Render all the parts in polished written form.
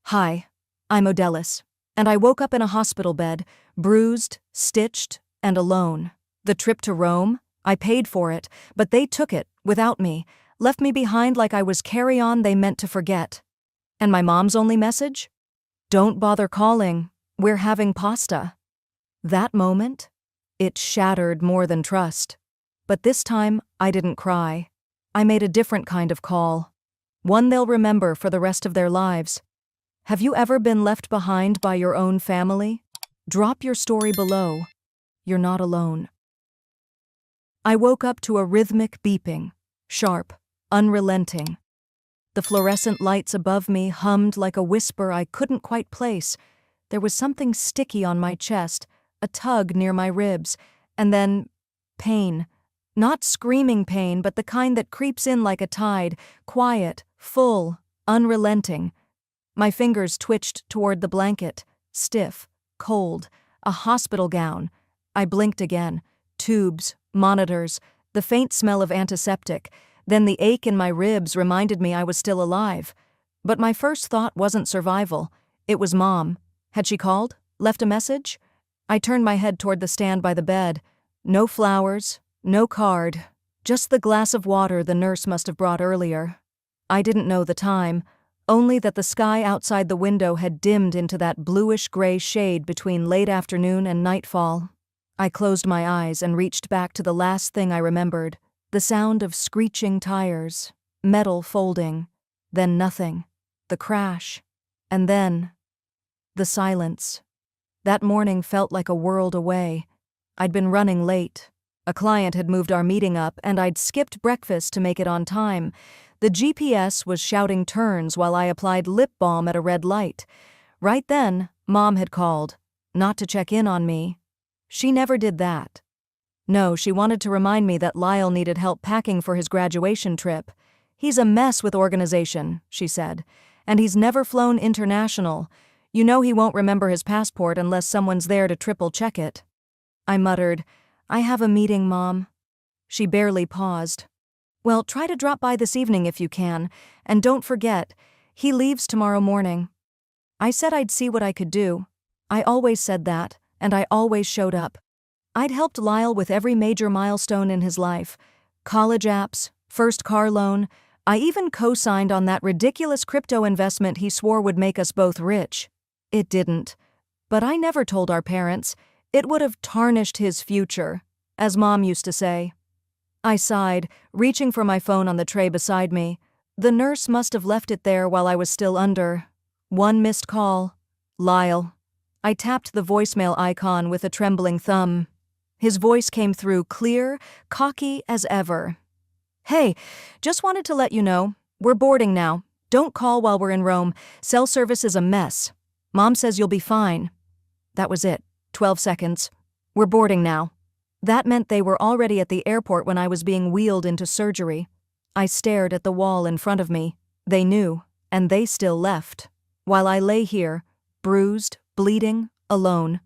Hi, I'm Odellis, and I woke up in a hospital bed, bruised, stitched, and alone. The trip to Rome? I paid for it, but they took it, without me, left me behind like I was carry-on they meant to forget. And my mom's only message? Don't bother calling, we're having pasta. That moment? It shattered more than trust. But this time, I didn't cry. I made a different kind of call. One they'll remember for the rest of their lives. Have you ever been left behind by your own family? Drop your story below. You're not alone. I woke up to a rhythmic beeping, sharp, unrelenting. The fluorescent lights above me hummed like a whisper I couldn't quite place. There was something sticky on my chest, a tug near my ribs, and then pain. Not screaming pain, but the kind that creeps in like a tide, quiet, full, unrelenting. My fingers twitched toward the blanket, stiff, cold, a hospital gown. I blinked again. Tubes, monitors, the faint smell of antiseptic. Then the ache in my ribs reminded me I was still alive. But my first thought wasn't survival. It was Mom. Had she called? Left a message? I turned my head toward the stand by the bed. No flowers, no card, just the glass of water the nurse must have brought earlier. I didn't know the time. Only that the sky outside the window had dimmed into that bluish-gray shade between late afternoon and nightfall. I closed my eyes and reached back to the last thing I remembered, the sound of screeching tires, metal folding, then nothing, the crash, and then the silence. That morning felt like a world away. I'd been running late. A client had moved our meeting up, and I'd skipped breakfast to make it on time. The GPS was shouting turns while I applied lip balm at a red light. Right then, Mom had called, not to check in on me. She never did that. No, she wanted to remind me that Lyle needed help packing for his graduation trip. He's a mess with organization, she said, and he's never flown international. You know he won't remember his passport unless someone's there to triple-check it. I muttered, I have a meeting, Mom. She barely paused. Well, try to drop by this evening if you can, and don't forget, he leaves tomorrow morning. I said I'd see what I could do. I always said that, and I always showed up. I'd helped Lyle with every major milestone in his life. College apps, first car loan. I even co-signed on that ridiculous crypto investment he swore would make us both rich. It didn't. But I never told our parents. It would have tarnished his future, as Mom used to say. I sighed, reaching for my phone on the tray beside me. The nurse must have left it there while I was still under. One missed call. Lyle. I tapped the voicemail icon with a trembling thumb. His voice came through clear, cocky as ever. Hey, just wanted to let you know, we're boarding now. Don't call while we're in Rome. Cell service is a mess. Mom says you'll be fine. That was it. 12 seconds. We're boarding now. That meant they were already at the airport when I was being wheeled into surgery. I stared at the wall in front of me. They knew, and they still left. While I lay here, bruised, bleeding, alone.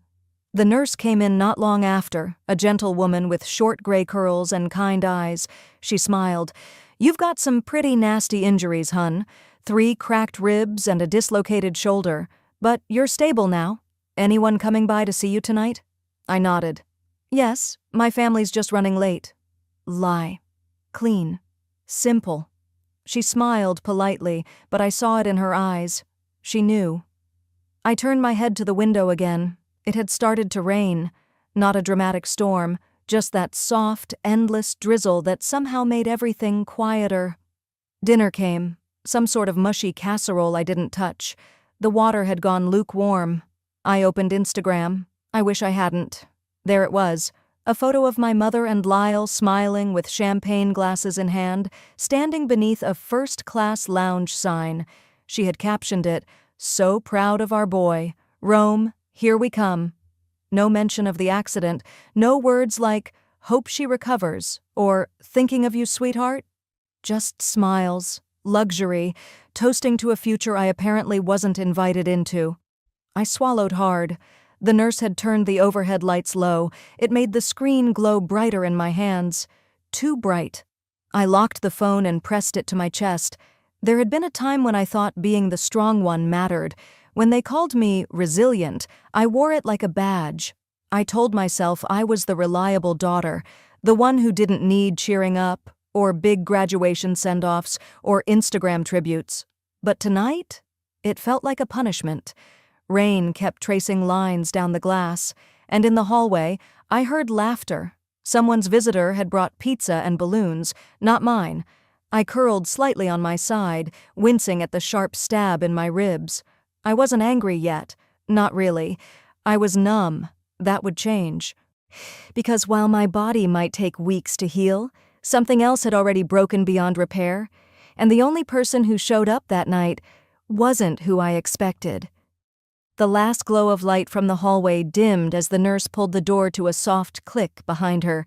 The nurse came in not long after, a gentle woman with short gray curls and kind eyes. She smiled. You've got some pretty nasty injuries, hun. 3 cracked ribs and a dislocated shoulder. But you're stable now. Anyone coming by to see you tonight? I nodded. Yes, my family's just running late. Lie. Clean. Simple. She smiled politely, but I saw it in her eyes. She knew. I turned my head to the window again. It had started to rain. Not a dramatic storm, just that soft, endless drizzle that somehow made everything quieter. Dinner came. Some sort of mushy casserole I didn't touch. The water had gone lukewarm. I opened Instagram. I wish I hadn't. There it was, a photo of my mother and Lyle smiling with champagne glasses in hand, standing beneath a first-class lounge sign. She had captioned it, "So proud of our boy. Rome, here we come." No mention of the accident, no words like, "Hope she recovers," or "Thinking of you, sweetheart." Just smiles, luxury, toasting to a future I apparently wasn't invited into. I swallowed hard. The nurse had turned the overhead lights low. It made the screen glow brighter in my hands. Too bright. I locked the phone and pressed it to my chest. There had been a time when I thought being the strong one mattered. When they called me resilient, I wore it like a badge. I told myself I was the reliable daughter, the one who didn't need cheering up, or big graduation send-offs, or Instagram tributes. But tonight, it felt like a punishment. Rain kept tracing lines down the glass, and in the hallway, I heard laughter. Someone's visitor had brought pizza and balloons, not mine. I curled slightly on my side, wincing at the sharp stab in my ribs. I wasn't angry yet. Not really. I was numb. That would change. Because while my body might take weeks to heal, something else had already broken beyond repair, and the only person who showed up that night wasn't who I expected. The last glow of light from the hallway dimmed as the nurse pulled the door to a soft click behind her.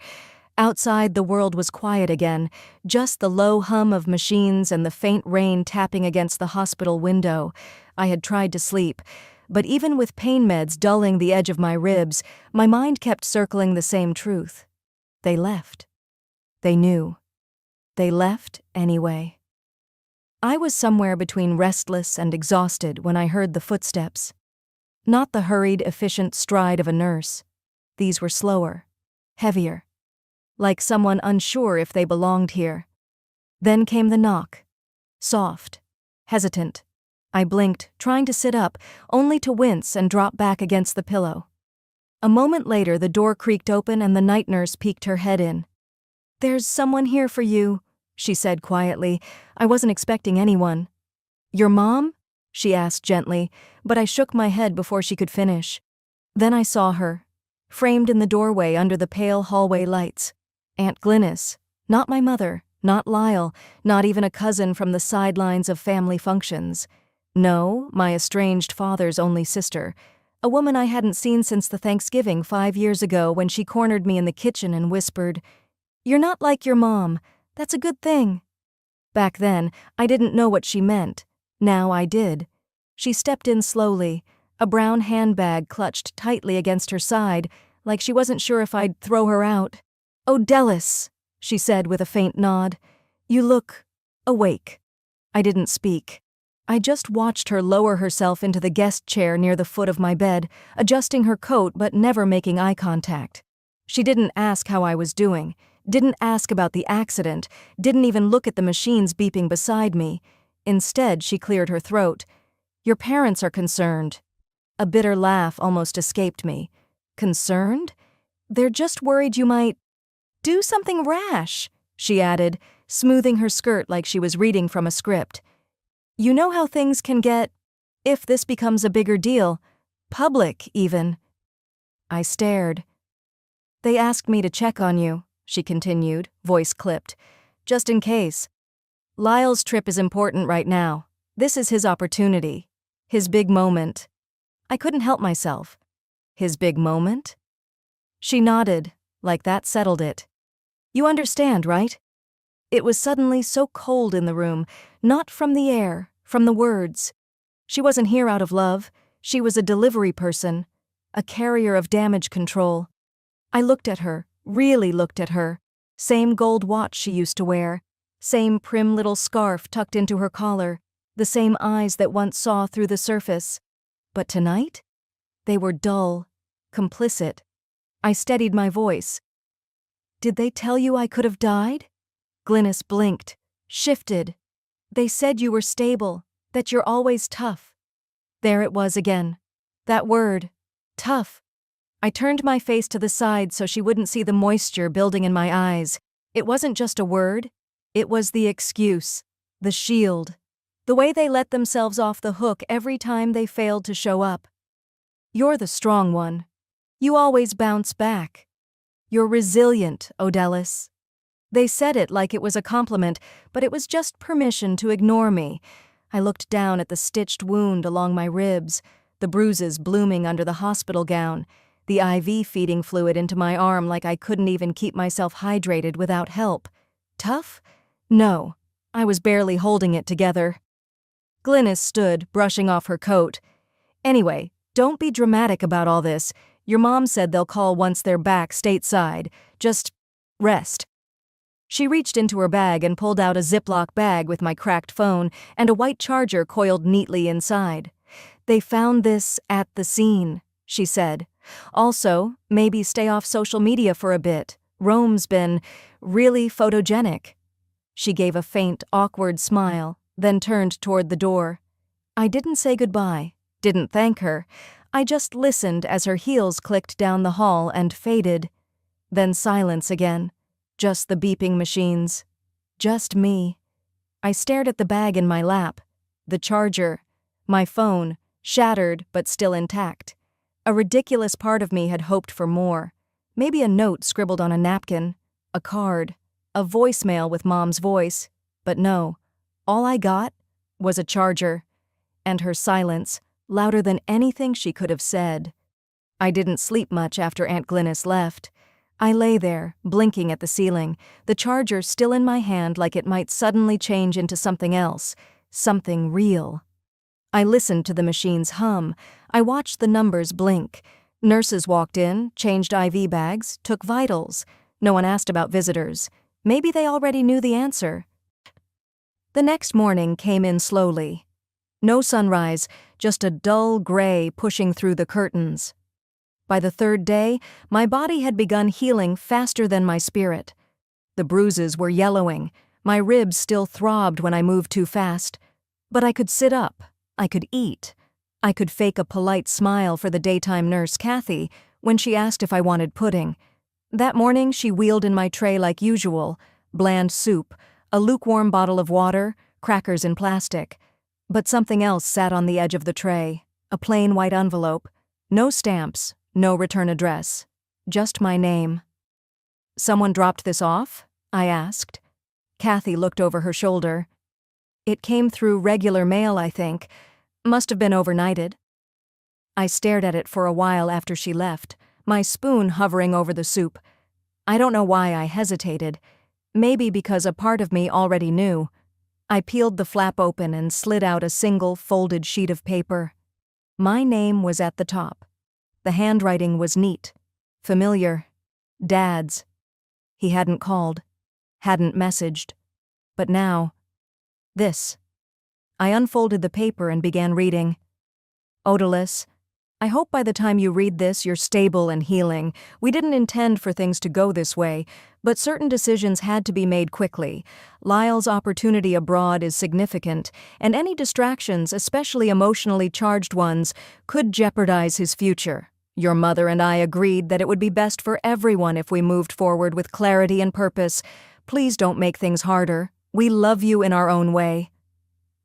Outside, the world was quiet again, just the low hum of machines and the faint rain tapping against the hospital window. I had tried to sleep, but even with pain meds dulling the edge of my ribs, my mind kept circling the same truth. They left. They knew. They left anyway. I was somewhere between restless and exhausted when I heard the footsteps. Not the hurried, efficient stride of a nurse. These were slower, heavier, like someone unsure if they belonged here. Then came the knock. Soft, hesitant. I blinked, trying to sit up, only to wince and drop back against the pillow. A moment later, the door creaked open and the night nurse peeked her head in. "There's someone here for you," she said quietly. I wasn't expecting anyone. "Your mom?" she asked gently, but I shook my head before she could finish. Then I saw her, framed in the doorway under the pale hallway lights. Aunt Glynis, not my mother, not Lyle, not even a cousin from the sidelines of family functions. No, my estranged father's only sister, a woman I hadn't seen since the Thanksgiving 5 years ago when she cornered me in the kitchen and whispered, "You're not like your mom. That's a good thing." Back then, I didn't know what she meant. Now I did. She stepped in slowly, a brown handbag clutched tightly against her side, like she wasn't sure if I'd throw her out. "Oh, Dallas," she said with a faint nod. "You look awake." I didn't speak. I just watched her lower herself into the guest chair near the foot of my bed, adjusting her coat but never making eye contact. She didn't ask how I was doing, didn't ask about the accident, didn't even look at the machines beeping beside me. Instead, she cleared her throat. "Your parents are concerned." A bitter laugh almost escaped me. "Concerned? They're just worried you might do something rash," she added, smoothing her skirt like she was reading from a script. "You know how things can get, if this becomes a bigger deal, public even." I stared. "They asked me to check on you," she continued, voice clipped. "Just in case. Lyle's trip is important right now. This is his opportunity. His big moment." I couldn't help myself. "His big moment?" She nodded, like that settled it. "You understand, right?" It was suddenly so cold in the room, not from the air, from the words. She wasn't here out of love. She was a delivery person, a carrier of damage control. I looked at her, really looked at her. Same gold watch she used to wear, same prim little scarf tucked into her collar, the same eyes that once saw through the surface. But tonight? They were dull, complicit. I steadied my voice. "Did they tell you I could have died?" Glynis blinked, shifted. "They said you were stable, that you're always tough." There it was again. That word, tough. I turned my face to the side so she wouldn't see the moisture building in my eyes. It wasn't just a word. It was the excuse, the shield, the way they let themselves off the hook every time they failed to show up. "You're the strong one. You always bounce back. You're resilient, Odellis." They said it like it was a compliment, but it was just permission to ignore me. I looked down at the stitched wound along my ribs, the bruises blooming under the hospital gown, the IV feeding fluid into my arm like I couldn't even keep myself hydrated without help. Tough? No, I was barely holding it together. Glynis stood, brushing off her coat. "Anyway, don't be dramatic about all this. Your mom said they'll call once they're back stateside. Just rest." She reached into her bag and pulled out a Ziploc bag with my cracked phone and a white charger coiled neatly inside. "They found this at the scene," she said. "Also, maybe stay off social media for a bit. Rome's been really photogenic." She gave a faint, awkward smile, then turned toward the door. I didn't say goodbye, didn't thank her. I just listened as her heels clicked down the hall and faded. Then silence again. Just the beeping machines. Just me. I stared at the bag in my lap. The charger. My phone, shattered but still intact. A ridiculous part of me had hoped for more. Maybe a note scribbled on a napkin, a card, a voicemail with Mom's voice. But no, all I got was a charger. And her silence, louder than anything she could have said. I didn't sleep much after Aunt Glynis left. I lay there, blinking at the ceiling, the charger still in my hand like it might suddenly change into something else, something real. I listened to the machines hum. I watched the numbers blink. Nurses walked in, changed IV bags, took vitals. No one asked about visitors. Maybe they already knew the answer. The next morning came in slowly. No sunrise, just a dull gray pushing through the curtains. By the third day, my body had begun healing faster than my spirit. The bruises were yellowing. My ribs still throbbed when I moved too fast. But I could sit up. I could eat. I could fake a polite smile for the daytime nurse, Kathy, when she asked if I wanted pudding. That morning, she wheeled in my tray like usual: bland soup, a lukewarm bottle of water, crackers in plastic. But something else sat on the edge of the tray, a plain white envelope. No stamps, no return address. Just my name. "Someone dropped this off?" I asked. Kathy looked over her shoulder. "It came through regular mail, I think. Must have been overnighted." I stared at it for a while after she left, my spoon hovering over the soup. I don't know why I hesitated. Maybe because a part of me already knew. I peeled the flap open and slid out a single folded sheet of paper. My name was at the top. The handwriting was neat, familiar. Dad's. He hadn't called, hadn't messaged. But now, this. I unfolded the paper and began reading. "Odalys, I hope by the time you read this you're stable and healing. We didn't intend for things to go this way, but certain decisions had to be made quickly. Lyle's opportunity abroad is significant, and any distractions, especially emotionally charged ones, could jeopardize his future. Your mother and I agreed that it would be best for everyone if we moved forward with clarity and purpose. Please don't make things harder. We love you in our own way.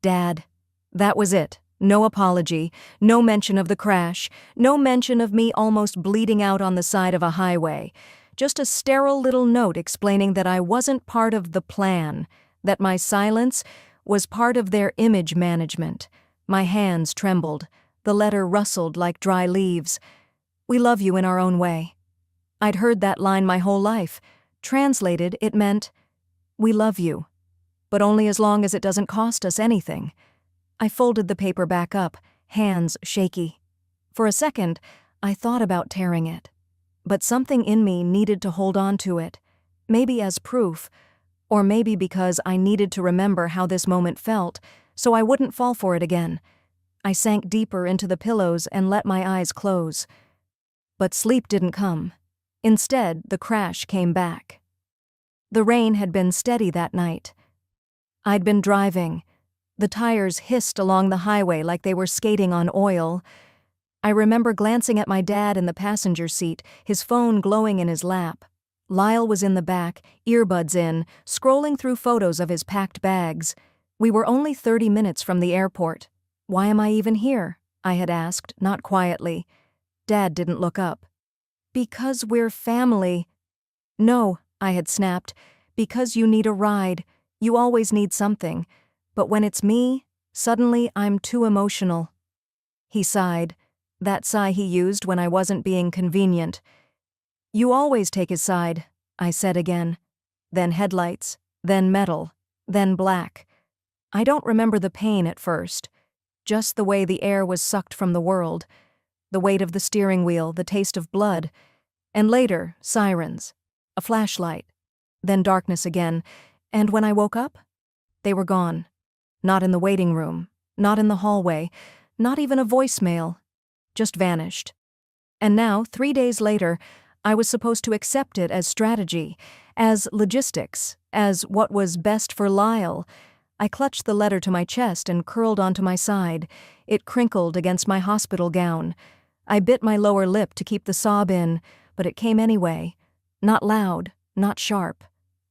Dad." That was it. No apology, no mention of the crash, no mention of me almost bleeding out on the side of a highway. Just a sterile little note explaining that I wasn't part of the plan, that my silence was part of their image management. My hands trembled. The letter rustled like dry leaves. "We love you in our own way." I'd heard that line my whole life. Translated, it meant, "We love you, but only as long as it doesn't cost us anything." I folded the paper back up, hands shaky. For a second, I thought about tearing it. But something in me needed to hold on to it, maybe as proof, or maybe because I needed to remember how this moment felt, so I wouldn't fall for it again. I sank deeper into the pillows and let my eyes close. But sleep didn't come. Instead, the crash came back. The rain had been steady that night. I'd been driving. The tires hissed along the highway like they were skating on oil. I remember glancing at my dad in the passenger seat, his phone glowing in his lap. Lyle was in the back, earbuds in, scrolling through photos of his packed bags. We were only 30 minutes from the airport. "Why am I even here?" I had asked, not quietly. Dad didn't look up. "Because we're family." "No," I had snapped. "Because you need a ride. You always need something. But when it's me, suddenly I'm too emotional." He sighed, that sigh he used when I wasn't being convenient. "You always take his side," I said again. Then headlights, then metal, then black. I don't remember the pain at first, just the way the air was sucked from the world, the weight of the steering wheel, the taste of blood, and later, sirens, a flashlight, then darkness again, and when I woke up, they were gone. Not in the waiting room, not in the hallway, not even a voicemail, just vanished. And now, 3 days later, I was supposed to accept it as strategy, as logistics, as what was best for Lyle. I clutched the letter to my chest and curled onto my side. It crinkled against my hospital gown. I bit my lower lip to keep the sob in, but it came anyway. Not loud, not sharp.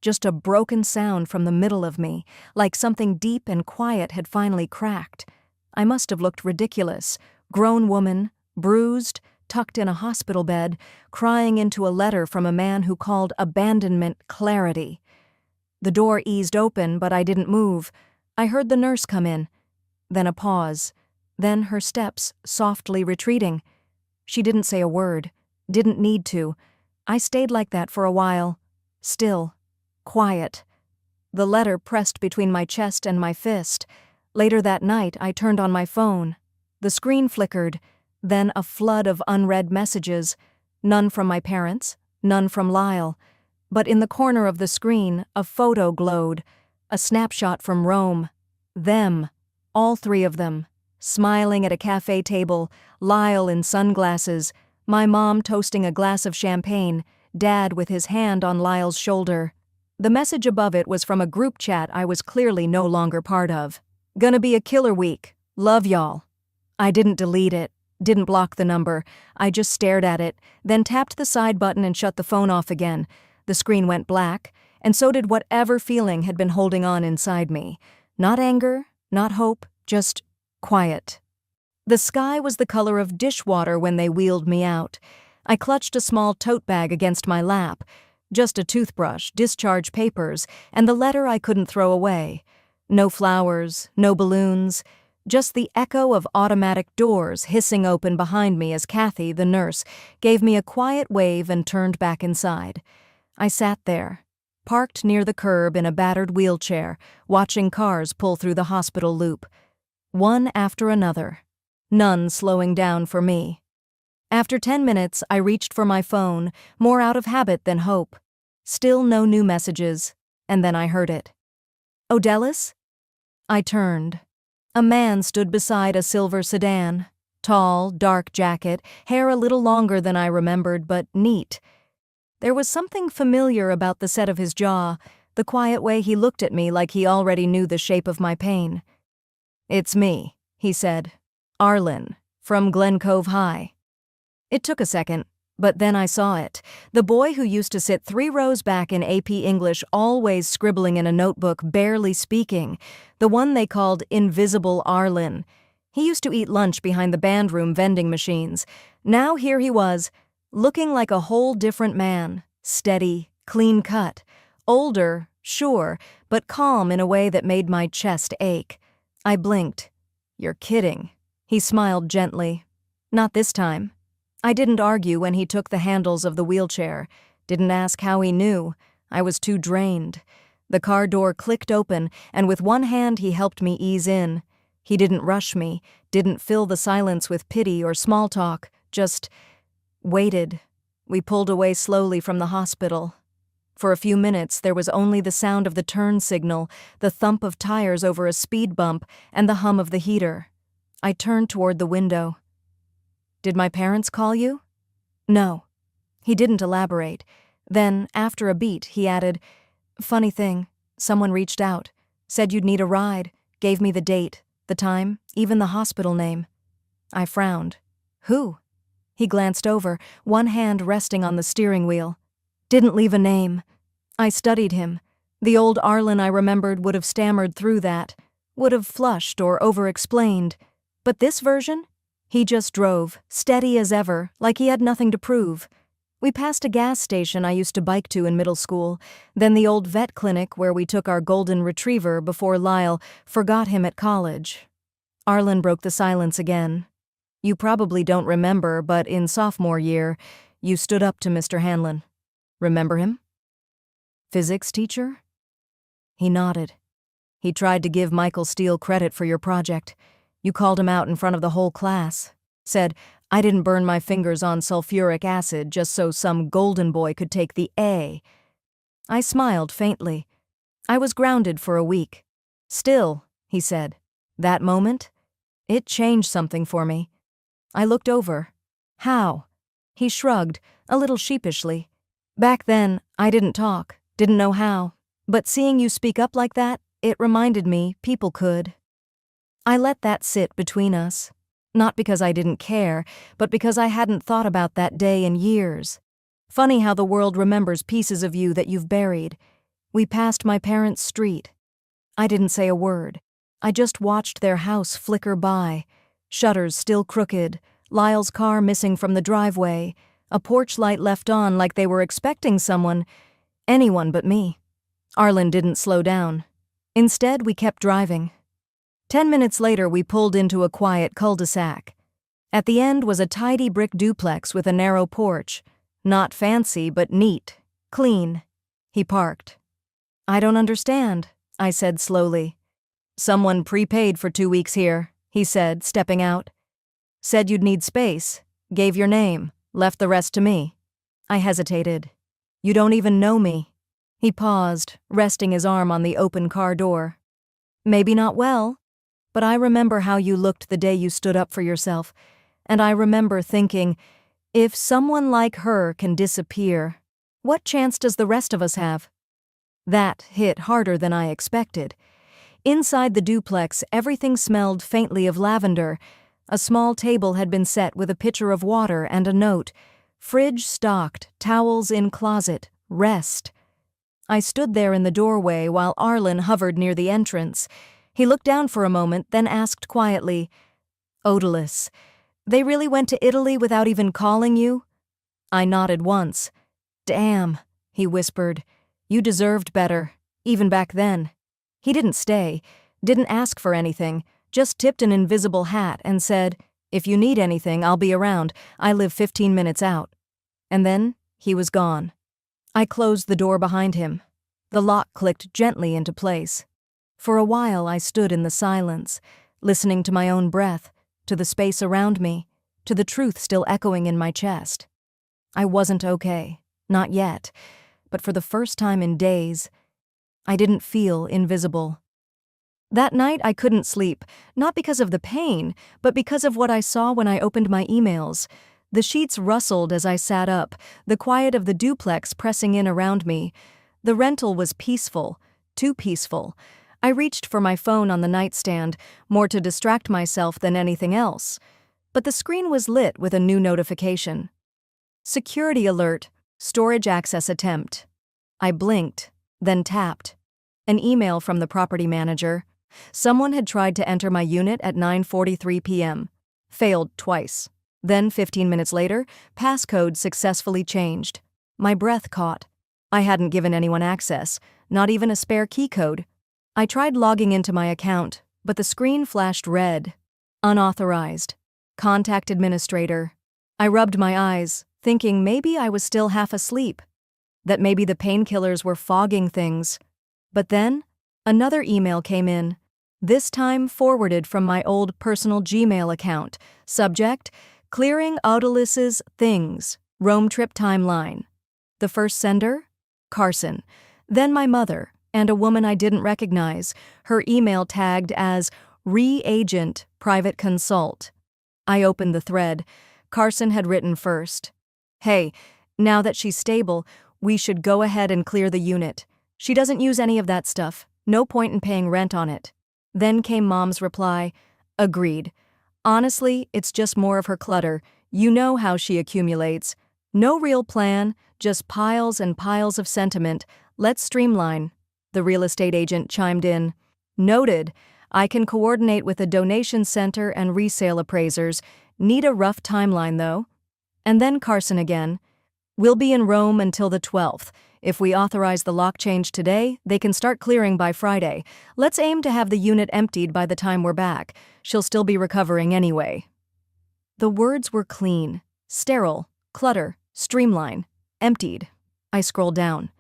Just a broken sound from the middle of me, like something deep and quiet had finally cracked. I must have looked ridiculous. Grown woman, bruised, tucked in a hospital bed, crying into a letter from a man who called abandonment clarity. The door eased open, but I didn't move. I heard the nurse come in. Then a pause. Then her steps softly retreating. She didn't say a word. Didn't need to. I stayed like that for a while. Still. Quiet. The letter pressed between my chest and my fist. Later that night, I turned on my phone. The screen flickered. Then a flood of unread messages. None from my parents. None from Lyle. But in the corner of the screen, a photo glowed. A snapshot from Rome. Them. All three of them. Smiling at a cafe table. Lyle in sunglasses. My mom toasting a glass of champagne. Dad with his hand on Lyle's shoulder. The message above it was from a group chat I was clearly no longer part of. Gonna be a killer week. Love y'all. I didn't delete it. Didn't block the number. I just stared at it, then tapped the side button and shut the phone off again. The screen went black, and so did whatever feeling had been holding on inside me. Not anger, not hope, just quiet. The sky was the color of dishwater when they wheeled me out. I clutched a small tote bag against my lap. Just a toothbrush, discharge papers, and the letter I couldn't throw away. No flowers, no balloons, just the echo of automatic doors hissing open behind me as Kathy, the nurse, gave me a quiet wave and turned back inside. I sat there, parked near the curb in a battered wheelchair, watching cars pull through the hospital loop. One after another. None slowing down for me. After 10 minutes, I reached for my phone, more out of habit than hope. Still no new messages, and then I heard it. Odellis? I turned. A man stood beside a silver sedan. Tall, dark jacket, hair a little longer than I remembered, but neat. There was something familiar about the set of his jaw, the quiet way he looked at me like he already knew the shape of my pain. "It's me," he said. "Arlen, from Glen Cove High." It took a second, but then I saw it. The boy who used to sit 3 rows back in AP English, always scribbling in a notebook, barely speaking. The one they called Invisible Arlen. He used to eat lunch behind the band room vending machines. Now here he was, looking like a whole different man. Steady, clean cut. Older, sure, but calm in a way that made my chest ache. I blinked. "You're kidding." He smiled gently. "Not this time." I didn't argue when he took the handles of the wheelchair. Didn't ask how he knew. I was too drained. The car door clicked open, and with one hand he helped me ease in. He didn't rush me, didn't fill the silence with pity or small talk, just waited. We pulled away slowly from the hospital. For a few minutes there was only the sound of the turn signal, the thump of tires over a speed bump, and the hum of the heater. I turned toward the window. "Did my parents call you?" "No." He didn't elaborate. Then, after a beat, he added, "Funny thing, someone reached out, said you'd need a ride, gave me the date, the time, even the hospital name." I frowned. "Who?" He glanced over, one hand resting on the steering wheel. "Didn't leave a name." I studied him. The old Arlen I remembered would have stammered through that, would have flushed or over-explained. But this version? He just drove, steady as ever, like he had nothing to prove. We passed a gas station I used to bike to in middle school, then the old vet clinic where we took our golden retriever before Lyle forgot him at college. Arlen broke the silence again. "You probably don't remember, but in sophomore year, you stood up to Mr. Hanlon. Remember him? Physics teacher?" He nodded. "He tried to give Michael Steele credit for your project. You called him out in front of the whole class. Said, I didn't burn my fingers on sulfuric acid just so some golden boy could take the A." I smiled faintly. I was grounded for a week. Still, he said, that moment? It changed something for me. I looked over. How? He shrugged, a little sheepishly. Back then, I didn't talk, didn't know how. But seeing you speak up like that, it reminded me people could. I let that sit between us. Not because I didn't care, but because I hadn't thought about that day in years. Funny how the world remembers pieces of you that you've buried. We passed my parents' street. I didn't say a word. I just watched their house flicker by. Shutters still crooked, Lyle's car missing from the driveway, a porch light left on like they were expecting someone, anyone but me. Arlen didn't slow down. Instead, we kept driving. 10 minutes later, we pulled into a quiet cul-de-sac. At the end was a tidy brick duplex with a narrow porch. Not fancy, but neat, clean. He parked. I don't understand, I said slowly. Someone prepaid for 2 weeks here, he said, stepping out. Said you'd need space, gave your name, left the rest to me. I hesitated. You don't even know me. He paused, resting his arm on the open car door. Maybe not well, but I remember how you looked the day you stood up for yourself, and I remember thinking, if someone like her can disappear, what chance does the rest of us have? That hit harder than I expected. Inside the duplex, everything smelled faintly of lavender. A small table had been set with a pitcher of water and a note. Fridge stocked, towels in closet, rest. I stood there in the doorway while Arlen hovered near the entrance. He looked down for a moment, then asked quietly, Odalys, they really went to Italy without even calling you? I nodded once. Damn, he whispered. You deserved better, even back then. He didn't stay, didn't ask for anything, just tipped an invisible hat and said, if you need anything, I'll be around. I live 15 minutes out. And then he was gone. I closed the door behind him. The lock clicked gently into place. For a while I stood in the silence, listening to my own breath, to the space around me, to the truth still echoing in my chest. I wasn't okay, not yet, but for the first time in days, I didn't feel invisible. That night I couldn't sleep, not because of the pain, but because of what I saw when I opened my emails. The sheets rustled as I sat up, the quiet of the duplex pressing in around me. The rental was peaceful, too peaceful. I reached for my phone on the nightstand, more to distract myself than anything else. But the screen was lit with a new notification. Security alert, storage access attempt. I blinked, then tapped. An email from the property manager. Someone had tried to enter my unit at 9:43 p.m. Failed twice. Then, 15 minutes later, passcode successfully changed. My breath caught. I hadn't given anyone access, not even a spare key code. I tried logging into my account, but the screen flashed red. Unauthorized. Contact administrator. I rubbed my eyes, thinking maybe I was still half asleep. That maybe the painkillers were fogging things. But then, another email came in. This time forwarded from my old personal Gmail account. Subject, Clearing Odalys's Things, Rome Trip Timeline. The first sender? Carson. Then my mother, and a woman I didn't recognize, her email tagged as Re-Agent Private Consult. I opened the thread. Carson had written first. Hey, now that she's stable, we should go ahead and clear the unit. She doesn't use any of that stuff. No point in paying rent on it. Then came Mom's reply. Agreed. Honestly, it's just more of her clutter. You know how she accumulates. No real plan, just piles and piles of sentiment. Let's streamline. The real estate agent chimed in. Noted. I can coordinate with a donation center and resale appraisers. Need a rough timeline, though. And then Carson again. We'll be in Rome until the 12th. If we authorize the lock change today, they can start clearing by Friday. Let's aim to have the unit emptied by the time we're back. She'll still be recovering anyway. The words were clean, sterile, clutter, streamline, emptied. I scrolled down.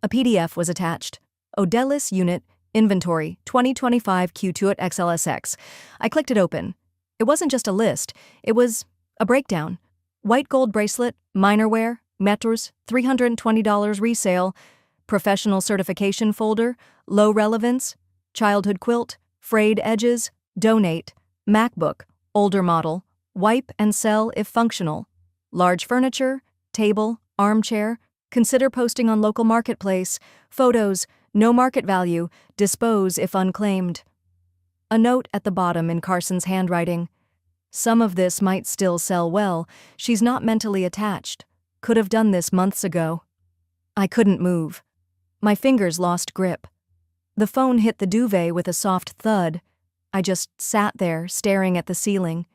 A PDF was attached. Odalys Unit, Inventory, 2025 Q2 at XLSX. I clicked it open. It wasn't just a list. It was a breakdown. White gold bracelet, minor wear, meters, $320 resale. Professional certification folder, low relevance, childhood quilt, frayed edges, donate, MacBook, older model, wipe and sell if functional. Large furniture, table, armchair, consider posting on local marketplace, photos, no market value, dispose if unclaimed. A note at the bottom in Carson's handwriting. Some of this might still sell well. She's not mentally attached. Could have done this months ago. I couldn't move. My fingers lost grip. The phone hit the duvet with a soft thud. I just sat there, staring at the ceiling.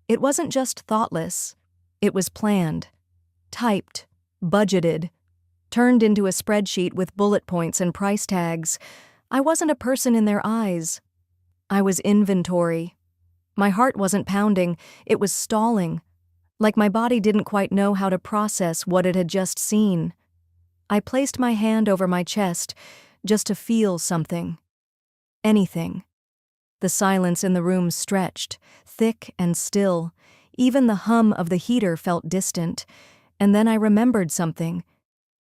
It wasn't just thoughtless. It was planned. Typed. Budgeted. Turned into a spreadsheet with bullet points and price tags. I wasn't a person in their eyes. I was inventory. My heart wasn't pounding, it was stalling, like my body didn't quite know how to process what it had just seen. I placed my hand over my chest, just to feel something. Anything. The silence in the room stretched, thick and still. Even the hum of the heater felt distant. And then I remembered something.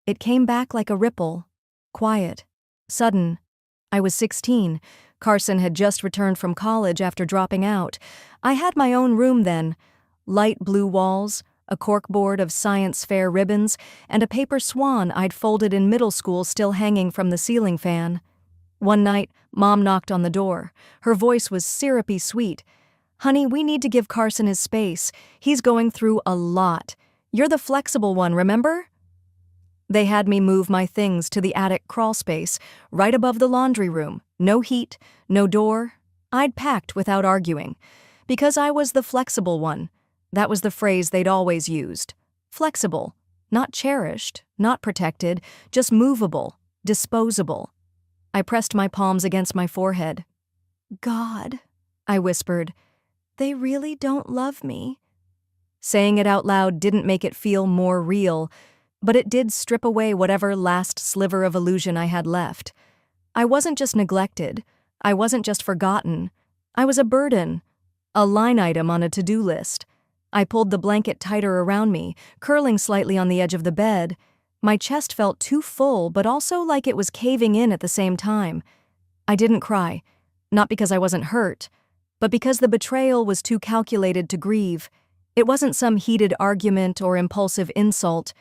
It came back like a ripple. Quiet. Sudden. I was 16. Carson had just returned from college after dropping out. I had my own room then. Light blue walls, a corkboard of science fair ribbons, and a paper swan I'd folded in middle school still hanging from the ceiling fan. One night, Mom knocked on the door. Her voice was syrupy sweet. "Honey, we need to give Carson his space. He's going through a lot. You're the flexible one, remember?" They had me move my things to the attic crawl space, right above the laundry room. No heat, no door. I'd packed without arguing. Because I was the flexible one. That was the phrase they'd always used. Flexible. Not cherished, not protected, just movable, disposable. I pressed my palms against my forehead. "God," I whispered, "they really don't love me." Saying it out loud didn't make it feel more real, but it did strip away whatever last sliver of illusion I had left. I wasn't just neglected. I wasn't just forgotten. I was a burden, a line item on a to-do list. I pulled the blanket tighter around me, curling slightly on the edge of the bed. My chest felt too full, but also like it was caving in at the same time. I didn't cry, not because I wasn't hurt, but because the betrayal was too calculated to grieve. It wasn't some heated argument or impulsive insult.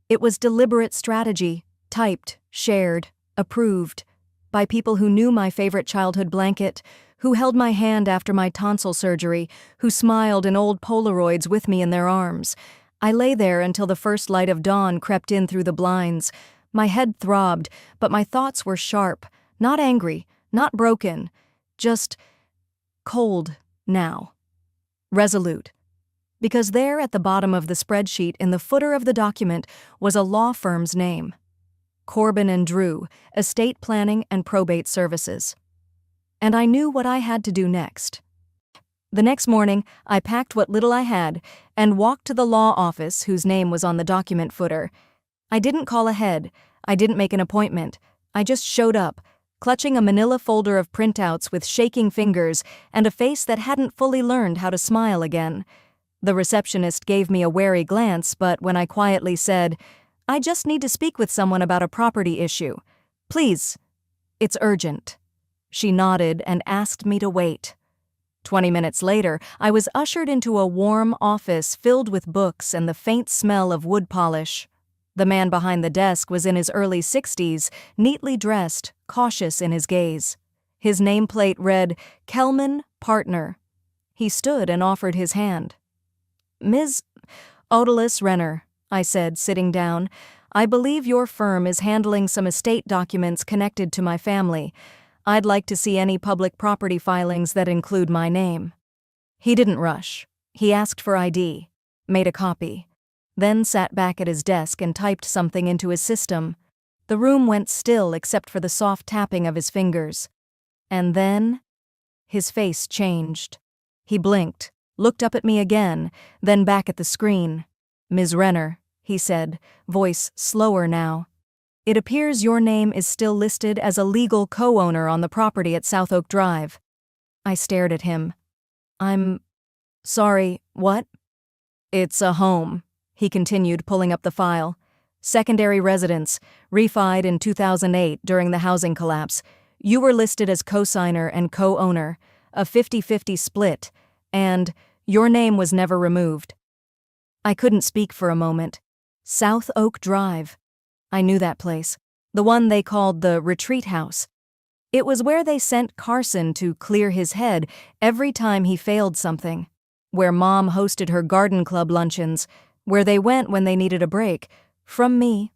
It was deliberate strategy, typed, shared, approved, by people who knew my favorite childhood blanket, who held my hand after my tonsil surgery, who smiled in old Polaroids with me in their arms. I lay there until the first light of dawn crept in through the blinds. My head throbbed, but my thoughts were sharp, not angry, not broken, just cold now. Resolute. Because there at the bottom of the spreadsheet in the footer of the document was a law firm's name. Corbin and Drew, Estate Planning and Probate Services. And I knew what I had to do next. The next morning, I packed what little I had and walked to the law office whose name was on the document footer. I didn't call ahead. I didn't make an appointment. I just showed up, clutching a manila folder of printouts with shaking fingers and a face that hadn't fully learned how to smile again. The receptionist gave me a wary glance, but when I quietly said, "I just need to speak with someone about a property issue. Please, it's urgent," she nodded and asked me to wait. 20 minutes later, I was ushered into a warm office filled with books and the faint smell of wood polish. The man behind the desk was in his early 60s, neatly dressed, cautious in his gaze. His nameplate read, "Kelman, Partner." He stood and offered his hand. "Ms. Odalis Renner," I said, sitting down, "I believe your firm is handling some estate documents connected to my family. I'd like to see any public property filings that include my name." He didn't rush. He asked for ID, made a copy, then sat back at his desk and typed something into his system. The room went still except for the soft tapping of his fingers. And then, his face changed. He blinked, looked up at me again, then back at the screen. "Ms. Renner," he said, voice slower now. "It appears your name is still listed as a legal co-owner on the property at South Oak Drive." I stared at him. "I'm sorry, what?" "It's a home," he continued, pulling up the file. Secondary residence, refied in 2008 during the housing collapse. You were listed as co-signer and co-owner, a 50-50 split, and your name was never removed. I couldn't speak for a moment. South Oak Drive. I knew that place. The one they called the retreat house. It was where they sent Carson to clear his head every time he failed something. Where Mom hosted her garden club luncheons. Where they went when they needed a break. From me.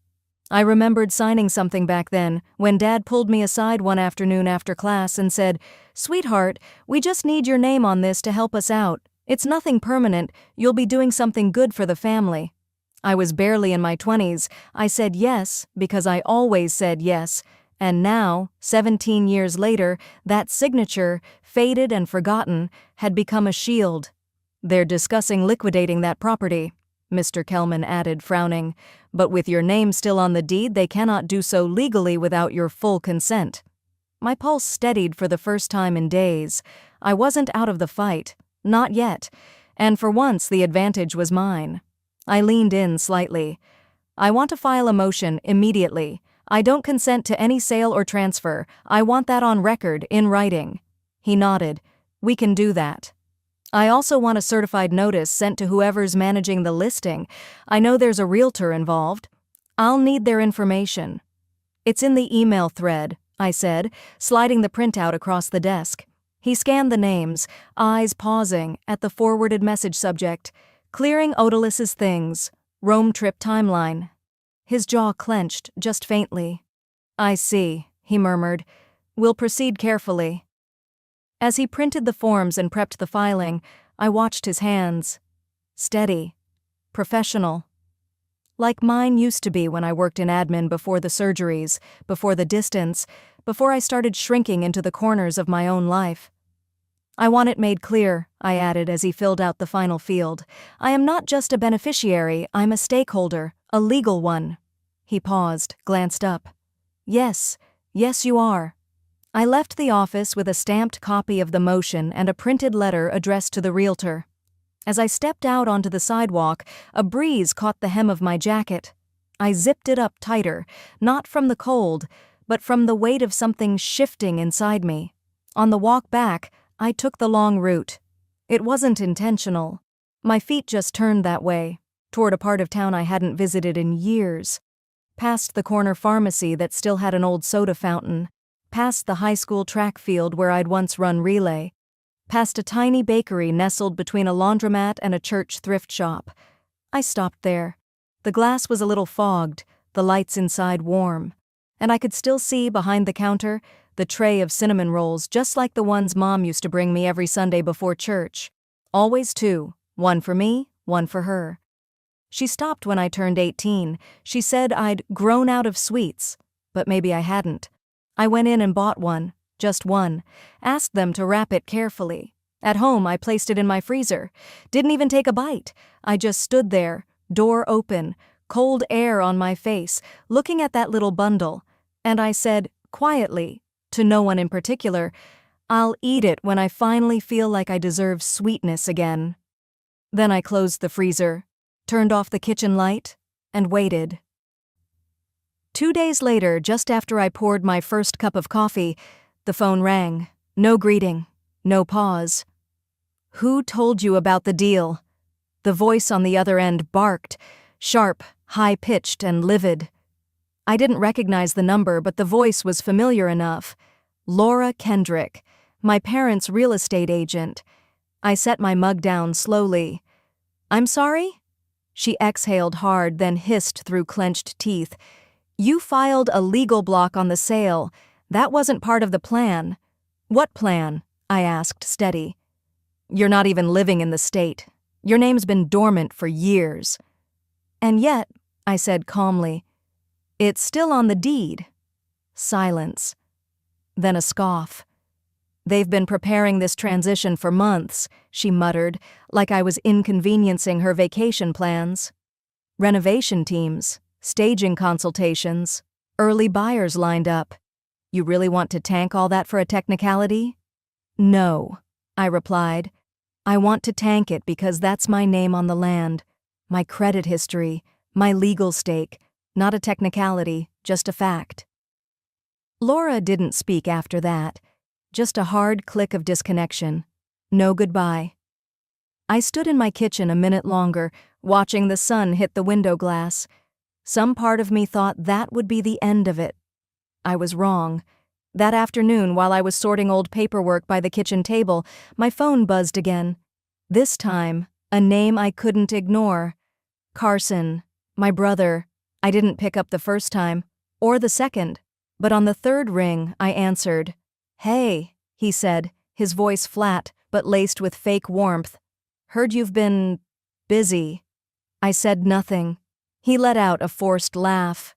I remembered signing something back then when Dad pulled me aside one afternoon after class and said, "Sweetheart, we just need your name on this to help us out. It's nothing permanent. You'll be doing something good for the family." I was barely in my 20s. I said yes because I always said yes. And now, 17 years later, that signature, faded and forgotten, had become a shield. "They're discussing liquidating that property," Mr. Kelman added, frowning. "But with your name still on the deed, they cannot do so legally without your full consent." My pulse steadied for the first time in days. I wasn't out of the fight. Not yet. And for once, the advantage was mine. I leaned in slightly. "I want to file a motion immediately. I don't consent to any sale or transfer. I want that on record, in writing." He nodded. "We can do that." "I also want a certified notice sent to whoever's managing the listing. I know there's a realtor involved. I'll need their information." "It's in the email thread," I said, sliding the printout across the desk. He scanned the names, eyes pausing at the forwarded message subject. "Clearing Odalis' things. Rome trip timeline." His jaw clenched, just faintly. "I see," he murmured. "We'll proceed carefully." As he printed the forms and prepped the filing, I watched his hands. Steady. Professional. Like mine used to be when I worked in admin before the surgeries, before the distance, before I started shrinking into the corners of my own life. "I want it made clear," I added as he filled out the final field. "I am not just a beneficiary, I'm a stakeholder, a legal one." He paused, glanced up. Yes, you are." I left the office with a stamped copy of the motion and a printed letter addressed to the realtor. As I stepped out onto the sidewalk, a breeze caught the hem of my jacket. I zipped it up tighter, not from the cold, but from the weight of something shifting inside me. On the walk back, I took the long route. It wasn't intentional. My feet just turned that way, toward a part of town I hadn't visited in years. Past the corner pharmacy that still had an old soda fountain. Past the high school track field where I'd once run relay. Past a tiny bakery nestled between a laundromat and a church thrift shop. I stopped there. The glass was a little fogged, the lights inside warm. And I could still see, behind the counter, the tray of cinnamon rolls just like the ones Mom used to bring me every Sunday before church. Always two, one for me, one for her. She stopped when I turned 18. She said I'd grown out of sweets, but maybe I hadn't. I went in and bought one, just one, asked them to wrap it carefully. At home, I placed it in my freezer. Didn't even take a bite. I just stood there, door open, cold air on my face, looking at that little bundle. And I said, quietly, to no one in particular, "I'll eat it when I finally feel like I deserve sweetness again." Then I closed the freezer, turned off the kitchen light, and waited. 2 days later, just after I poured my first cup of coffee, the phone rang. No greeting, no pause. "Who told you about the deal?" The voice on the other end barked, sharp, high-pitched, and livid. I didn't recognize the number, but the voice was familiar enough. Laura Kendrick, my parents' real estate agent. I set my mug down slowly. "I'm sorry?" She exhaled hard, then hissed through clenched teeth. "You filed a legal block on the sale. That wasn't part of the plan." "What plan?" I asked, steady. "You're not even living in the state. Your name's been dormant for years." "And yet," I said calmly, "it's still on the deed." Silence. Then a scoff. "They've been preparing this transition for months," she muttered, like I was inconveniencing her vacation plans. "Renovation teams, staging consultations, early buyers lined up. You really want to tank all that for a technicality?" "No," I replied. "I want to tank it because that's my name on the land, my credit history, my legal stake, Not a technicality, just a fact. Laura didn't speak after that. Just a hard click of disconnection. No goodbye. I stood in my kitchen a minute longer, watching the sun hit the window glass. Some part of me thought that would be the end of it. I was wrong. That afternoon, while I was sorting old paperwork by the kitchen table, my phone buzzed again. This time, a name I couldn't ignore. Carson, my brother. I didn't pick up the first time, or the second, but on the third ring, I answered. "Hey," he said, his voice flat but laced with fake warmth. "Heard you've been busy." I said nothing. He let out a forced laugh.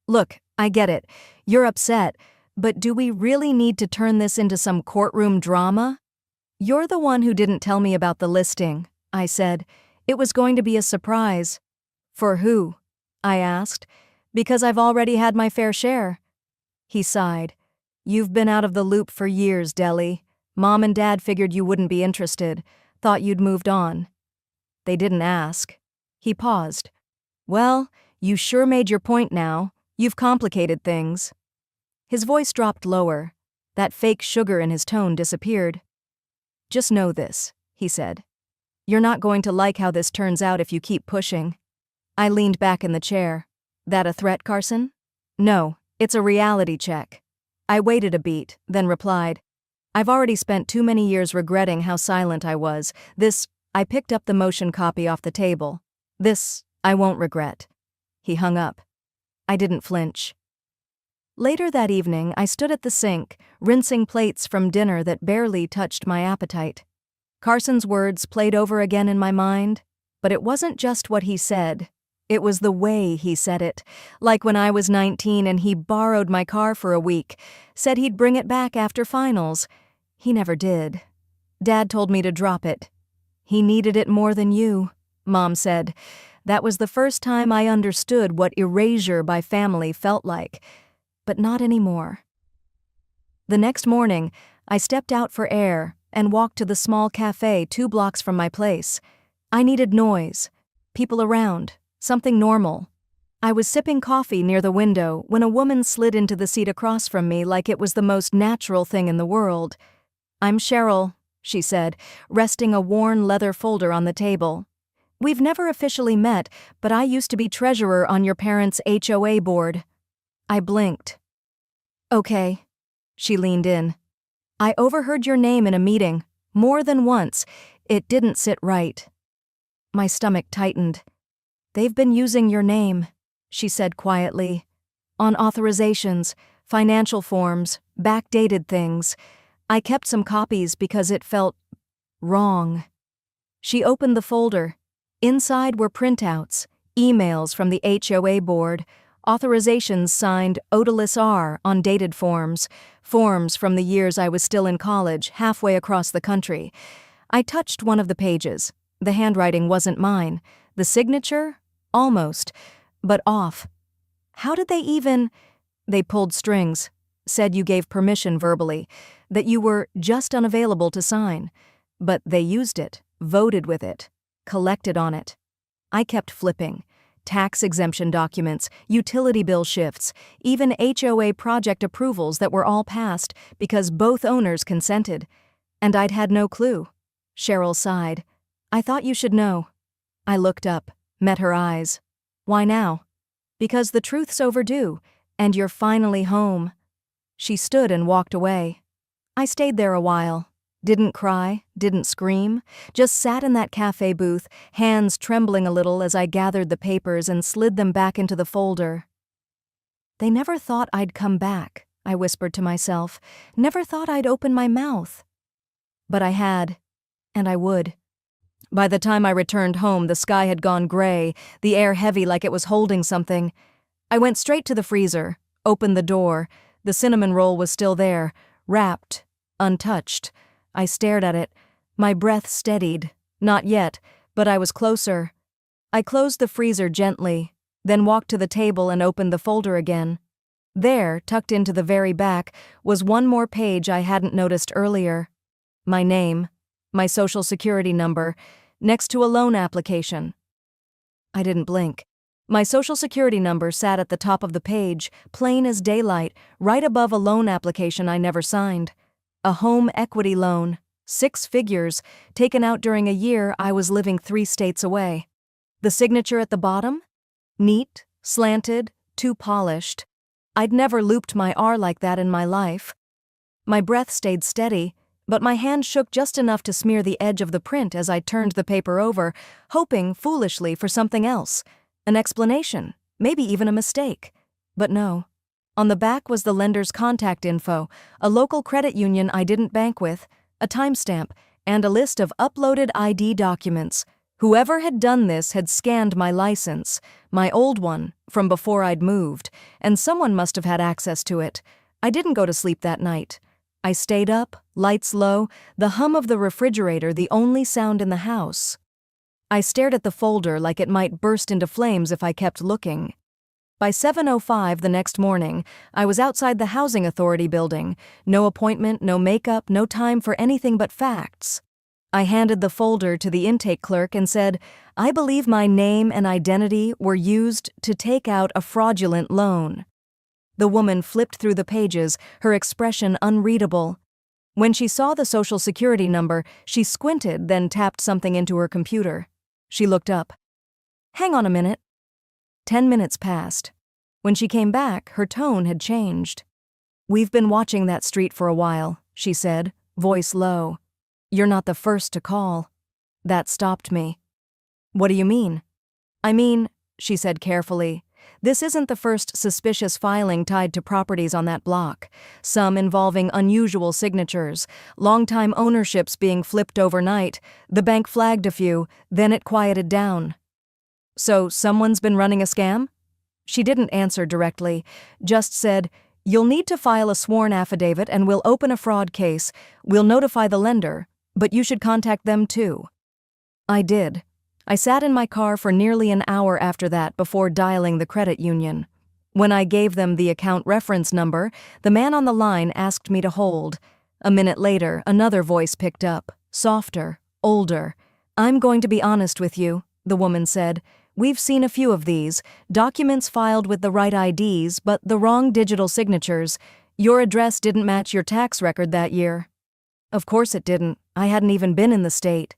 "Look, I get it. You're upset, but do we really need to turn this into some courtroom drama?" "You're the one who didn't tell me about the listing," I said. "It was going to be a surprise." "For who?" I asked. "Because I've already had my fair share." He sighed. "You've been out of the loop for years, Deli. Mom and Dad figured you wouldn't be interested, thought you'd moved on." "They didn't ask." He paused. "Well, you sure made your point now. You've complicated things." His voice dropped lower. That fake sugar in his tone disappeared. "Just know this," he said. "You're not going to like how this turns out if you keep pushing." I leaned back in the chair. "That a threat, Carson?" "No, it's a reality check." I waited a beat, then replied, "I've already spent too many years regretting how silent I was. I picked up the motion copy off the table. I won't regret." He hung up. I didn't flinch. Later that evening, I stood at the sink, rinsing plates from dinner that barely touched my appetite. Carson's words played over again in my mind, but it wasn't just what he said. It was the way he said it, like when I was 19 and he borrowed my car for a week, said he'd bring it back after finals. He never did. Dad told me to drop it. "He needed it more than you," Mom said. That was the first time I understood what erasure by family felt like, but not anymore. The next morning, I stepped out for air and walked to the small cafe 2 blocks from my place. I needed noise, people around, something normal. I was sipping coffee near the window when a woman slid into the seat across from me like it was the most natural thing in the world. "I'm Cheryl," she said, resting a worn leather folder on the table. "We've never officially met, but I used to be treasurer on your parents' HOA board." I blinked. "Okay." She leaned in. "I overheard your name in a meeting, more than once. It didn't sit right." My stomach tightened. "They've been using your name," she said quietly. "On authorizations, financial forms, backdated things. I kept some copies because it felt wrong." She opened the folder. Inside were printouts, emails from the HOA board, authorizations signed Odalys R. on dated forms from the years I was still in college, halfway across the country. I touched one of the pages. The handwriting wasn't mine. The signature? Almost, but off. How did they even— They pulled strings, said you gave permission verbally, that you were just unavailable to sign. But they used it, voted with it, collected on it. I kept flipping. Tax exemption documents, utility bill shifts, even HOA project approvals that were all passed because both owners consented. And I'd had no clue. Cheryl sighed. "I thought you should know." I looked up, met her eyes. "Why now?" "Because the truth's overdue, and you're finally home." She stood and walked away. I stayed there a while. Didn't cry, didn't scream, just sat in that cafe booth, hands trembling a little as I gathered the papers and slid them back into the folder. "They never thought I'd come back," I whispered to myself. "Never thought I'd open my mouth." But I had, and I would. By the time I returned home, the sky had gone gray, the air heavy like it was holding something. I went straight to the freezer, opened the door. The cinnamon roll was still there, wrapped, untouched. I stared at it. My breath steadied. Not yet, but I was closer. I closed the freezer gently, then walked to the table and opened the folder again. There, tucked into the very back, was one more page I hadn't noticed earlier. My name, my social security number, next to a loan application. I didn't blink. My social security number sat at the top of the page, plain as daylight, right above a loan application I never signed. A home equity loan, 6 figures, taken out during a year I was living 3 states away. The signature at the bottom? Neat, slanted, too polished. I'd never looped my R like that in my life. My breath stayed steady, but my hand shook just enough to smear the edge of the print as I turned the paper over, hoping, foolishly, for something else. An explanation, maybe even a mistake. But no. On the back was the lender's contact info, a local credit union I didn't bank with, a timestamp, and a list of uploaded ID documents. Whoever had done this had scanned my license, my old one, from before I'd moved, and someone must have had access to it. I didn't go to sleep that night. I stayed up, lights low, the hum of the refrigerator the only sound in the house. I stared at the folder like it might burst into flames if I kept looking. By 7:05 the next morning, I was outside the Housing Authority building. No appointment, no makeup, no time for anything but facts. I handed the folder to the intake clerk and said, "I believe my name and identity were used to take out a fraudulent loan." The woman flipped through the pages, her expression unreadable. When she saw the social security number, she squinted, then tapped something into her computer. She looked up. "Hang on a minute." 10 minutes passed. When she came back, her tone had changed. "We've been watching that street for a while," she said, voice low. "You're not the first to call." That stopped me. "What do you mean?" "I mean," she said carefully, "this isn't the first suspicious filing tied to properties on that block, some involving unusual signatures, long-time ownerships being flipped overnight. The bank flagged a few, then it quieted down." "So someone's been running a scam?" She didn't answer directly, just said, "You'll need to file a sworn affidavit and we'll open a fraud case. We'll notify the lender, but you should contact them too." I did. I sat in my car for nearly an hour after that before dialing the credit union. When I gave them the account reference number, the man on the line asked me to hold. A minute later, another voice picked up, softer, older. "I'm going to be honest with you," the woman said. "We've seen a few of these, documents filed with the right IDs but the wrong digital signatures. Your address didn't match your tax record that year." Of course it didn't. I hadn't even been in the state.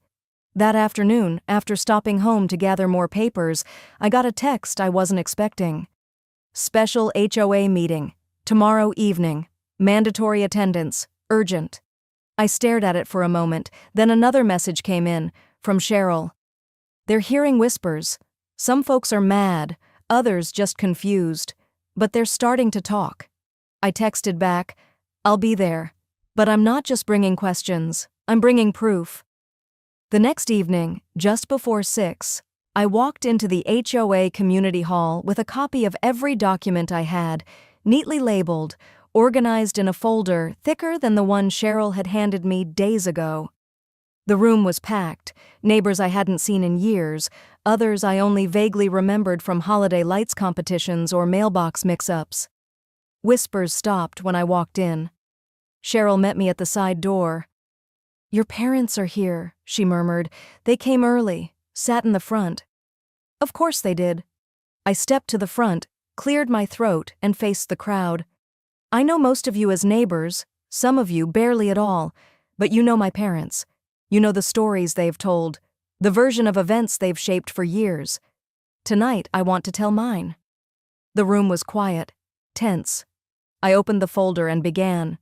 That afternoon, after stopping home to gather more papers, I got a text I wasn't expecting. "Special HOA meeting. Tomorrow evening. Mandatory attendance. Urgent." I stared at it for a moment, then another message came in, from Cheryl. "They're hearing whispers. Some folks are mad, others just confused. But they're starting to talk." I texted back, "I'll be there. But I'm not just bringing questions, I'm bringing proof." The next evening, just before 6, I walked into the HOA community hall with a copy of every document I had, neatly labeled, organized in a folder thicker than the one Cheryl had handed me days ago. The room was packed, neighbors I hadn't seen in years, others I only vaguely remembered from holiday lights competitions or mailbox mix-ups. Whispers stopped when I walked in. Cheryl met me at the side door. "Your parents are here," she murmured. "They came early, sat in the front." Of course they did. I stepped to the front, cleared my throat, and faced the crowd. "I know most of you as neighbors, some of you barely at all, but you know my parents. You know the stories they've told, the version of events they've shaped for years. Tonight I want to tell mine." The room was quiet, tense. I opened the folder and began.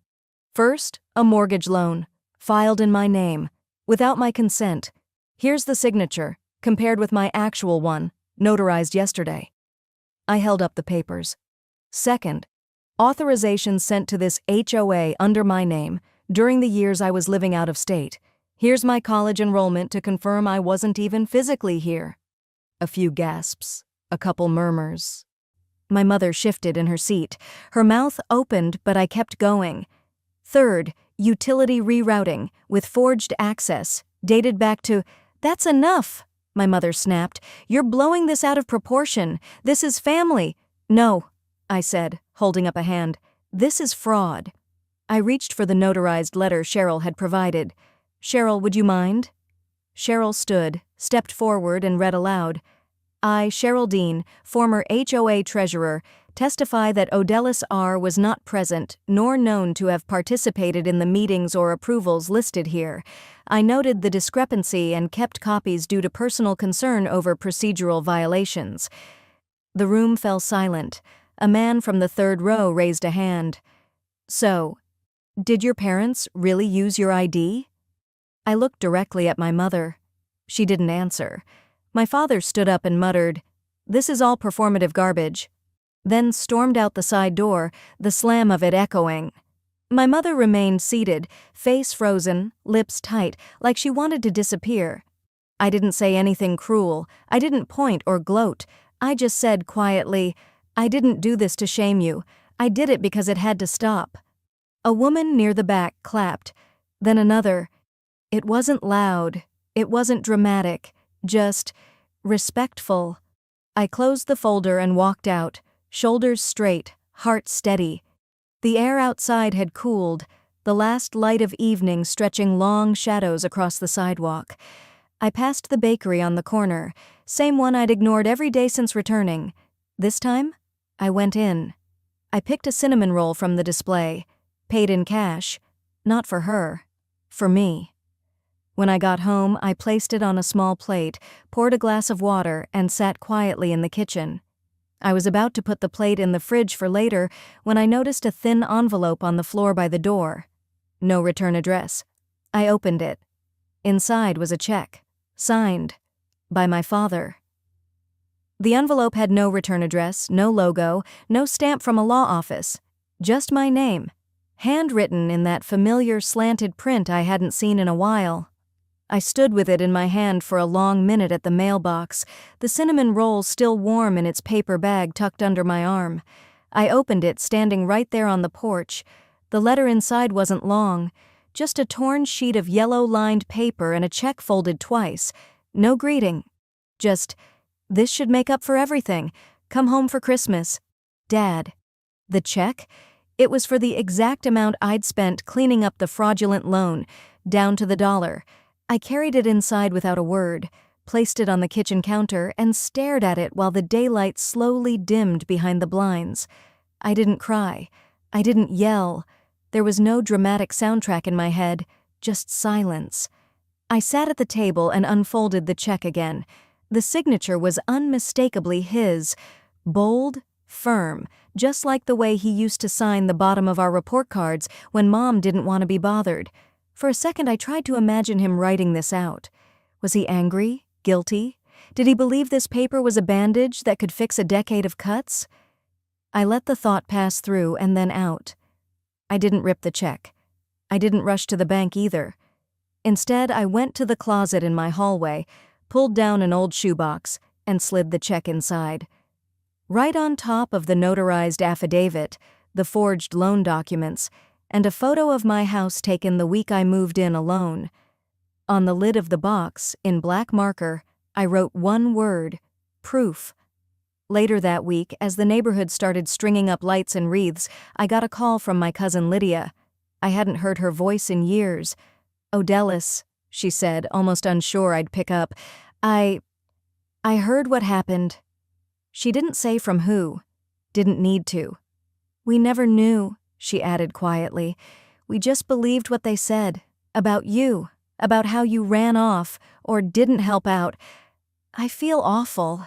First, a mortgage loan, filed in my name, without my consent. Here's the signature, compared with my actual one, notarized yesterday. I held up the papers. Second, authorization sent to this HOA under my name during the years I was living out of state. Here's my college enrollment to confirm I wasn't even physically here. A few gasps, a couple murmurs. My mother shifted in her seat. Her mouth opened, but I kept going. Third, utility rerouting with forged access, dated back to— "That's enough," my mother snapped. "You're blowing this out of proportion. This is family." "No," I said, holding up a hand. "This is fraud." I reached for the notarized letter Cheryl had provided. "Cheryl, would you mind?" Cheryl stood, stepped forward, and read aloud. I, Cheryl Dean, former HOA treasurer, testify that Odellis R. was not present nor known to have participated in the meetings or approvals listed here. I noted the discrepancy and kept copies due to personal concern over procedural violations. The room fell silent. A man from the third row raised a hand. So, did your parents really use your ID? I looked directly at my mother. She didn't answer. My father stood up and muttered, "This is all performative garbage," then stormed out the side door, the slam of it echoing. My mother remained seated, face frozen, lips tight, like she wanted to disappear. I didn't say anything cruel. I didn't point or gloat. I just said quietly, "I didn't do this to shame you. I did it because it had to stop." A woman near the back clapped. Then another. It wasn't loud. It wasn't dramatic. Just respectful. I closed the folder and walked out, shoulders straight, heart steady. The air outside had cooled, the last light of evening stretching long shadows across the sidewalk. I passed the bakery on the corner, same one I'd ignored every day since returning. This time, I went in. I picked a cinnamon roll from the display, paid in cash, not for her, for me. When I got home, I placed it on a small plate, poured a glass of water, and sat quietly in the kitchen. I was about to put the plate in the fridge for later when I noticed a thin envelope on the floor by the door. No return address. I opened it. Inside was a check, signed by my father. The envelope had no return address, no logo, no stamp from a law office. Just my name, handwritten in that familiar slanted print I hadn't seen in a while. I stood with it in my hand for a long minute at the mailbox, the cinnamon roll still warm in its paper bag tucked under my arm. I opened it standing right there on the porch. The letter inside wasn't long, just a torn sheet of yellow-lined paper and a check folded twice. No greeting. Just, "This should make up for everything. Come home for Christmas. Dad." The check? It was for the exact amount I'd spent cleaning up the fraudulent loan, down to the dollar. I carried it inside without a word, placed it on the kitchen counter, and stared at it while the daylight slowly dimmed behind the blinds. I didn't cry. I didn't yell. There was no dramatic soundtrack in my head, just silence. I sat at the table and unfolded the check again. The signature was unmistakably his, bold, firm, just like the way he used to sign the bottom of our report cards when Mom didn't want to be bothered. For a second I tried to imagine him writing this out. Was he angry? Guilty? Did he believe this paper was a bandage that could fix a decade of cuts? I let the thought pass through and then out. I didn't rip the check. I didn't rush to the bank either. Instead, I went to the closet in my hallway, pulled down an old shoebox, and slid the check inside. Right on top of the notarized affidavit, the forged loan documents, and a photo of my house taken the week I moved in alone. On the lid of the box, in black marker, I wrote one word, proof. Later that week, as the neighborhood started stringing up lights and wreaths, I got a call from my cousin Lydia. I hadn't heard her voice in years. "Odellis," she said, almost unsure I'd pick up. I heard what happened." She didn't say from who. Didn't need to. "We never knew," she added quietly. "We just believed what they said. About you. About how you ran off, or didn't help out. I feel awful."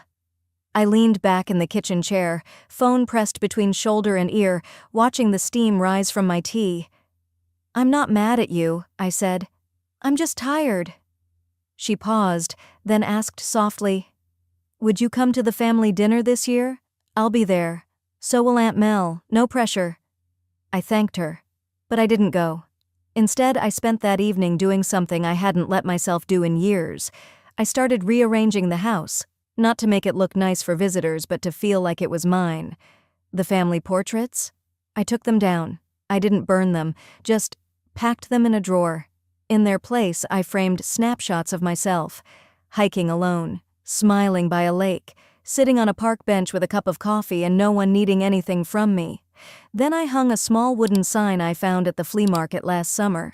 I leaned back in the kitchen chair, phone pressed between shoulder and ear, watching the steam rise from my tea. "I'm not mad at you," I said. "I'm just tired." She paused, then asked softly, "Would you come to the family dinner this year? I'll be there. So will Aunt Mel. No pressure." I thanked her, but I didn't go. Instead, I spent that evening doing something I hadn't let myself do in years. I started rearranging the house, not to make it look nice for visitors, but to feel like it was mine. The family portraits? I took them down. I didn't burn them, just packed them in a drawer. In their place, I framed snapshots of myself, hiking alone, smiling by a lake, sitting on a park bench with a cup of coffee and no one needing anything from me. Then I hung a small wooden sign I found at the flea market last summer.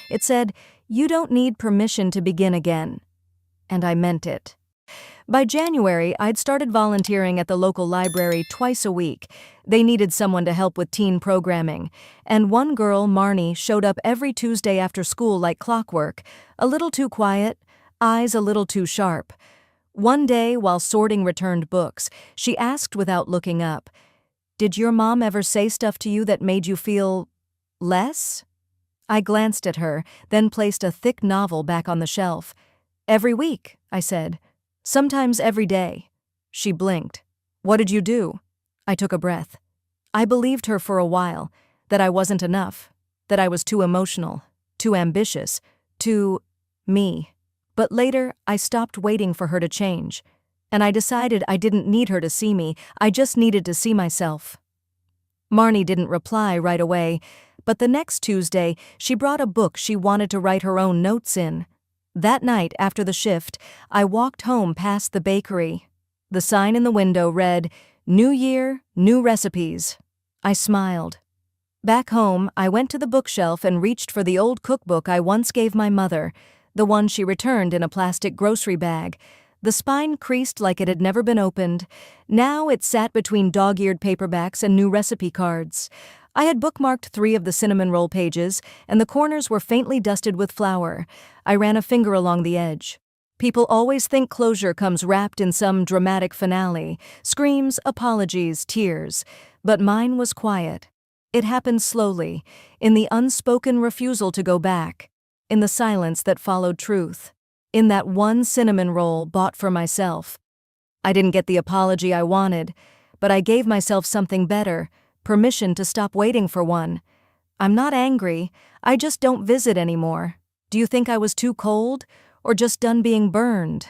It said, "You don't need permission to begin again." And I meant it. By January, I'd started volunteering at the local library twice a week. They needed someone to help with teen programming. And one girl, Marnie, showed up every Tuesday after school like clockwork, a little too quiet, eyes a little too sharp. One day, while sorting returned books, she asked without looking up, "Did your mom ever say stuff to you that made you feel less?" I glanced at her, then placed a thick novel back on the shelf. "Every week," I said. "Sometimes every day." She blinked. "What did you do?" I took a breath. I believed her for a while, that I wasn't enough, that I was too emotional, too ambitious, too me. But later, I stopped waiting for her to change, and I decided I didn't need her to see me, I just needed to see myself. Marnie didn't reply right away, but the next Tuesday, she brought a book she wanted to write her own notes in. That night, after the shift, I walked home past the bakery. The sign in the window read, "New Year, New Recipes." I smiled. Back home, I went to the bookshelf and reached for the old cookbook I once gave my mother, the one she returned in a plastic grocery bag. The spine creased like it had never been opened. Now it sat between dog-eared paperbacks and new recipe cards. I had bookmarked 3 of the cinnamon roll pages, and the corners were faintly dusted with flour. I ran a finger along the edge. People always think closure comes wrapped in some dramatic finale, screams, apologies, tears. But mine was quiet. It happened slowly, in the unspoken refusal to go back, in the silence that followed truth, in that one cinnamon roll bought for myself. I didn't get the apology I wanted, but I gave myself something better, permission to stop waiting for one. I'm not angry, I just don't visit anymore. Do you think I was too cold, or just done being burned?